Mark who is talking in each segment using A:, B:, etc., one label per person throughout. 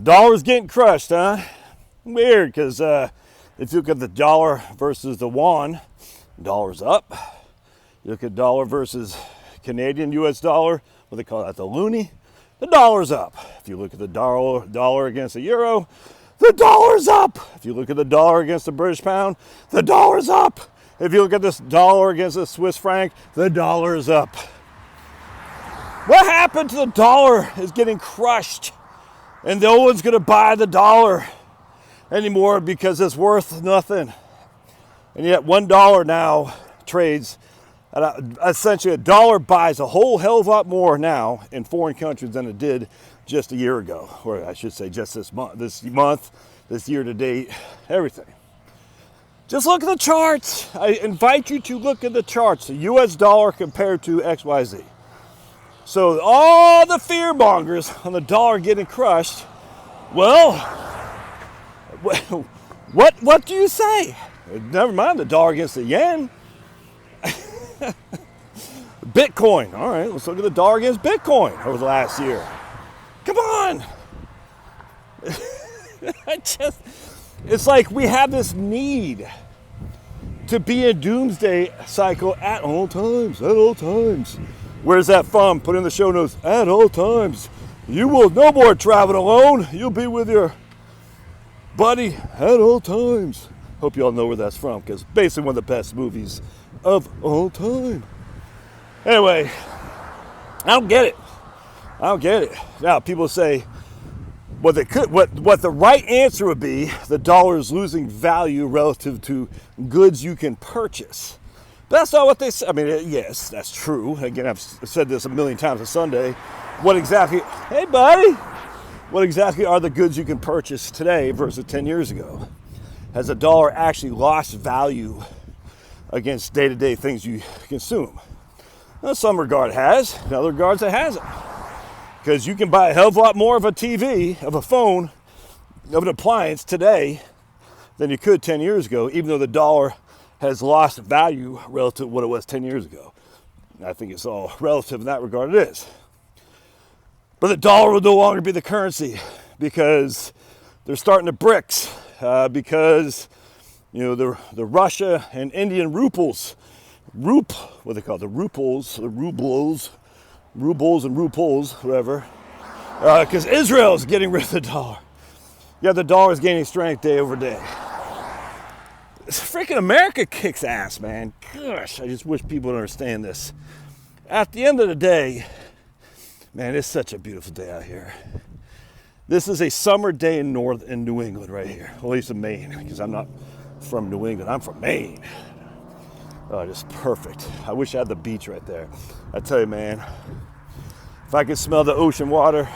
A: Dollar's getting crushed, huh? Weird, because if you look at the dollar versus the yuan, dollar's up. You look at dollar versus Canadian US dollar, what they call that, the loonie, the dollar's up. If you look at the dollar against the euro, the dollar's up. If you look at the dollar against the British pound, the dollar's up. If you look at this dollar against the Swiss franc, the dollar is up. What happened to the dollar is getting crushed. And no one's going to buy the dollar anymore because it's worth nothing. And yet $1 now trades at essentially $1 buys a whole hell of a lot more now in foreign countries than it did just a year ago. Or I should say just this month, this year to date, everything. Just look at the charts. I invite you to look at the charts. The US dollar compared to XYZ. So all the fear mongers on the dollar getting crushed, well, what do you say? Never mind the dollar against the yen. Bitcoin. All right, let's look at the dollar against Bitcoin over the last year. Come on. It's like we have this need to be a doomsday cycle at all times, Where's that from? Put in the show notes. At all times. You will no more travel alone. You'll be with your buddy at all times. Hope you all know where that's from, because basically one of the best movies of all time. Anyway, I don't get it. Now people say, what the right answer would be, the dollar is losing value relative to goods you can purchase. That's not what they say. I mean, yes, that's true. Again, I've said this a million times on Sunday. Hey buddy, what exactly are the goods you can purchase today versus 10 years ago? Has the dollar actually lost value against day-to-day things you consume? Now, in some regard it has, in other regards it hasn't. Because you can buy a hell of a lot more of a TV, of a phone, of an appliance today than you could 10 years ago, even though the dollar has lost value relative to what it was 10 years ago. I think it's all relative in that regard, it is. But the dollar will no longer be the currency because they're starting to BRICS, because the Russia and Indian rubles, what they call it, the rubles and ruples, whatever, because Israel is getting rid of the dollar. Yeah, the dollar is gaining strength day over day. Freaking America kicks ass, man. Gosh, I just wish people would understand this. At the end of the day, man, it's such a beautiful day out here. This is a summer day in New England right here, at least in Maine, because I'm not from New England, I'm from Maine. Oh, just perfect. I wish I had the beach right there. I tell you, man, if I could smell the ocean water,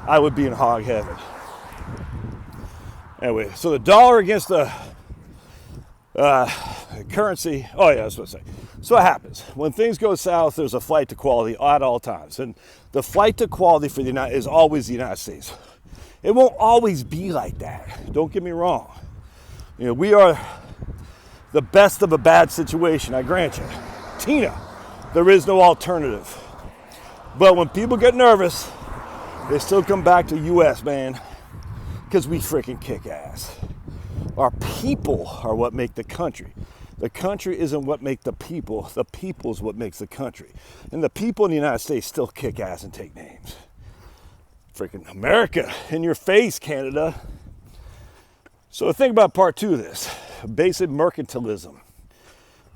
A: I would be in hog heaven. Anyway, so the dollar against the currency. Oh yeah, that's what I say. So what happens when things go south? There's a flight to quality at all times, and the flight to quality for is always the United States. It won't always be like that. Don't get me wrong. We are the best of a bad situation. I grant you, Tina. There is no alternative. But when people get nervous, they still come back to U.S. man, because we freaking kick ass. Our people are what make the country. The country isn't what make the people. The people is what makes the country. And the people in the United States still kick ass and take names. Freaking America, in your face, Canada. So think about part 2 of this. Basic mercantilism.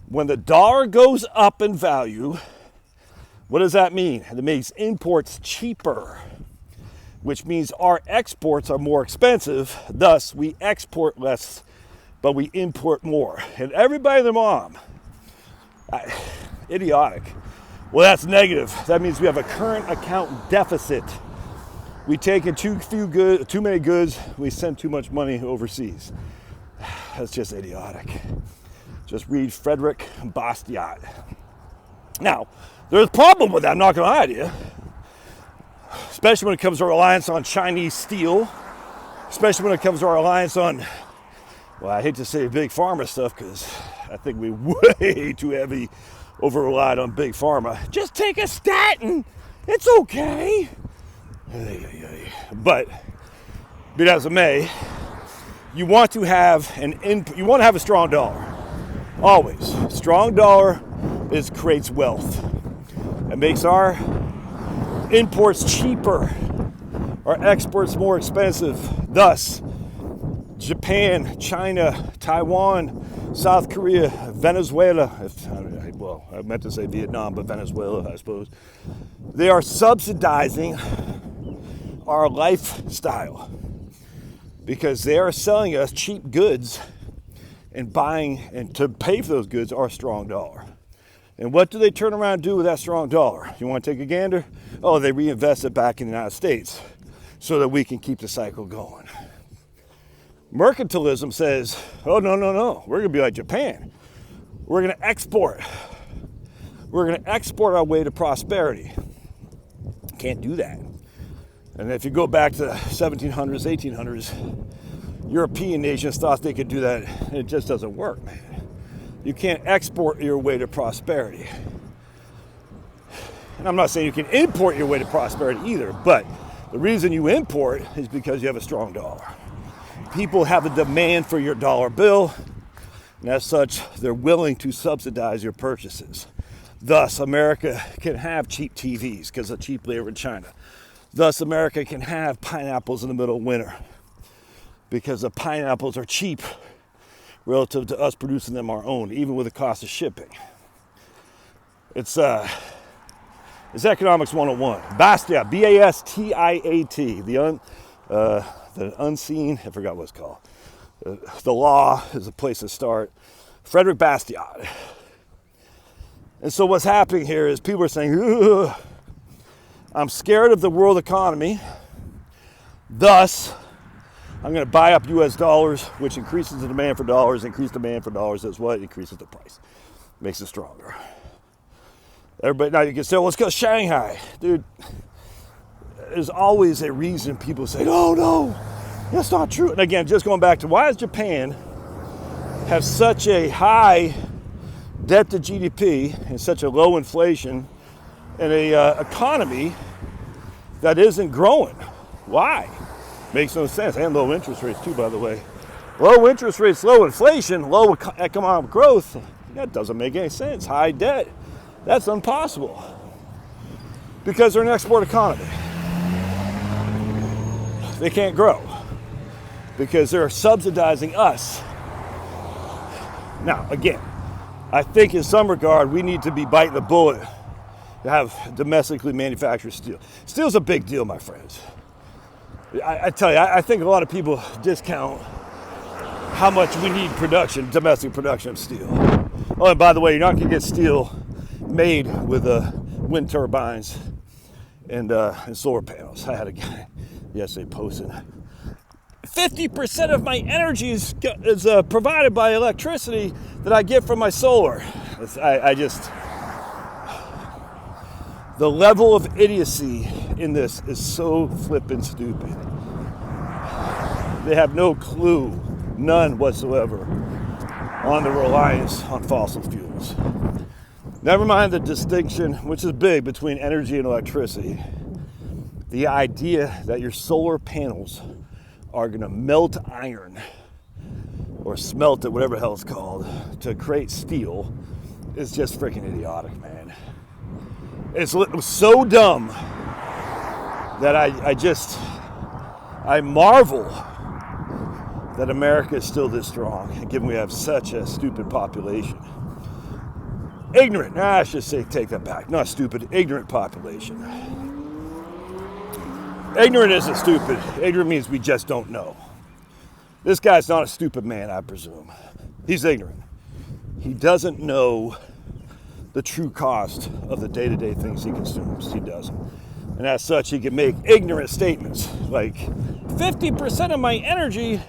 A: When the dollar goes up in value, what does that mean? It makes imports cheaper, which means our exports are more expensive. Thus, we export less, but we import more. And everybody and their mom, idiotic. Well, that's negative. That means we have a current account deficit. We take in too many goods. We send too much money overseas. That's just idiotic. Just read Frederick Bastiat. Now, there's a problem with that, I'm not going to lie to you. Especially when it comes to our reliance on Chinese steel. Especially when it comes to our reliance on, well, I hate to say big pharma stuff because I think we're way too heavy over-relied on big pharma. Just take a statin. It's okay. But Be that as it may, you want to have a strong dollar. Always. Strong dollar creates wealth. It makes our imports cheaper, our exports more expensive. Thus, Japan, China, Taiwan, South Korea, Venezuela, I meant to say Vietnam, but Venezuela, I suppose. They are subsidizing our lifestyle because they are selling us cheap goods and buying, and to pay for those goods, our strong dollar. And what do they turn around and do with that strong dollar? You want to take a gander? Oh, they reinvest it back in the United States so that we can keep the cycle going. Mercantilism says, oh, no, we're going to be like Japan. We're going to export. We're going to export our way to prosperity. Can't do that. And if you go back to the 1700s, 1800s, European nations thought they could do that. It just doesn't work, man. You can't export your way to prosperity. And I'm not saying you can import your way to prosperity either, but the reason you import is because you have a strong dollar. People have a demand for your dollar bill, and as such, they're willing to subsidize your purchases. Thus, America can have cheap TVs because of cheap labor in China. Thus, America can have pineapples in the middle of winter because the pineapples are cheap relative to us producing them our own, even with the cost of shipping. It's economics 101. Bastiat, B-A-S-T-I-A-T, the unseen, I forgot what it's called. The law is a place to start. Frederick Bastiat. And so what's happening here is people are saying, ugh, I'm scared of the world economy. Thus, I'm going to buy up U.S. dollars, which increases the demand for dollars. Increased demand for dollars is what increases the price. Makes it stronger. Everybody, now you can say, well, let's go to Shanghai. Dude, there's always a reason people say, oh, no, that's not true. And again, just going back to why does Japan have such a high debt to GDP and such a low inflation and a economy that isn't growing? Why? Makes no sense. And low interest rates too, by the way. Low interest rates, low inflation, low economic growth. That doesn't make any sense. High debt. That's impossible. Because they're an export economy. They can't grow because they're subsidizing us. Now, again, I think in some regard we need to be biting the bullet to have domestically manufactured steel. Steel's a big deal, my friends. I tell you, I think a lot of people discount how much we need domestic production of steel. Oh, and by the way, you're not going to get steel made with wind turbines and solar panels. I had a guy yesterday posted 50% of my energy is provided by electricity that I get from my solar. The level of idiocy in this is so flippin' stupid. They have no clue, none whatsoever, on the reliance on fossil fuels. Never mind the distinction, which is big, between energy and electricity. The idea that your solar panels are going to melt iron or smelt it, whatever the hell it's called, to create steel is just freaking idiotic, man. It's so dumb that I marvel that America is still this strong, given we have such a stupid population. Ignorant, I should say, take that back. Not stupid, ignorant population. Ignorant isn't stupid. Ignorant means we just don't know. This guy's not a stupid man, I presume. He's ignorant. He doesn't know the true cost of the day-to-day things he consumes. He doesn't. And as such, he can make ignorant statements like 50% of my energy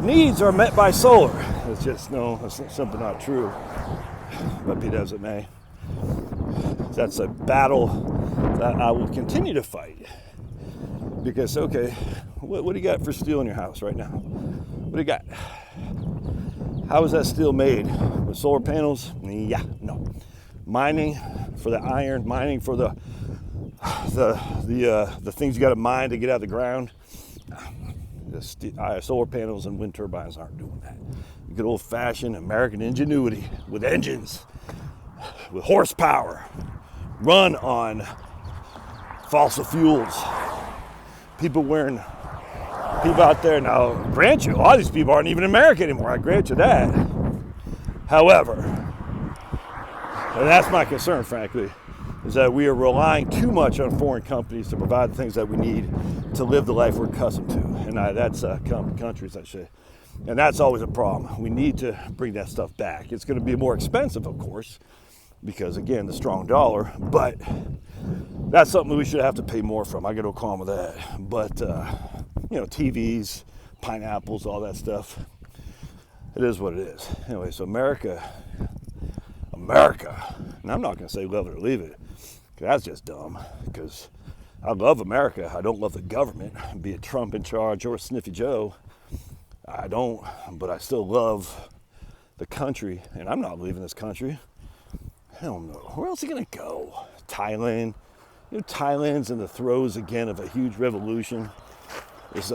A: needs are met by solar. It's just, no, that's simply not true. But be that as it may, that's a battle that I will continue to fight. Because, okay, what do you got for steel in your house right now? What do you got? How is that steel made? With solar panels? Yeah, no. Mining for the iron, mining for the things you got to mine to get out of the ground. Solar panels and wind turbines aren't doing that. Good old-fashioned American ingenuity with engines, with horsepower, run on fossil fuels. People out there now, grant you, a lot of these people aren't even American anymore, I grant you that. However, and that's my concern, frankly, is that we are relying too much on foreign companies to provide the things that we need to live the life we're accustomed to. And that's countries, I say. And that's always a problem. We need to bring that stuff back. It's going to be more expensive, of course, because, again, the strong dollar. But that's something we should have to pay more from. I got no qualm with that. But, TVs, pineapples, all that stuff, it is what it is. Anyway, so America, and I'm not going to say love it or leave it, because that's just dumb, because I love America. I don't love the government, be it Trump in charge or Sniffy Joe. I don't, but I still love the country, and I'm not leaving this country. Hell no. Where else are you going to go? Thailand. Thailand's in the throes again of a huge revolution. It's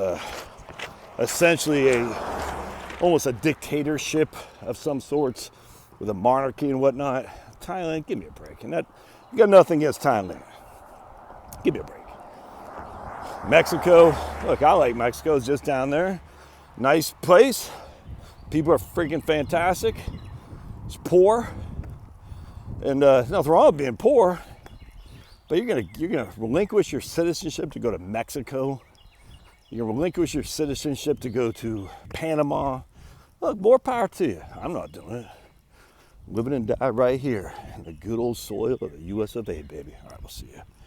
A: essentially almost a dictatorship of some sorts with a monarchy and whatnot. Thailand, give me a break. And you got nothing against Thailand. Give me a break. Mexico, look, I like Mexico. It's just down there. Nice place. People are freaking fantastic. It's poor. And nothing wrong with being poor. But you're gonna relinquish your citizenship to go to Mexico. You're gonna relinquish your citizenship to go to Panama. Look, more power to you. I'm not doing it. Living and die right here in the good old soil of the US of A, baby. All right, we'll see you.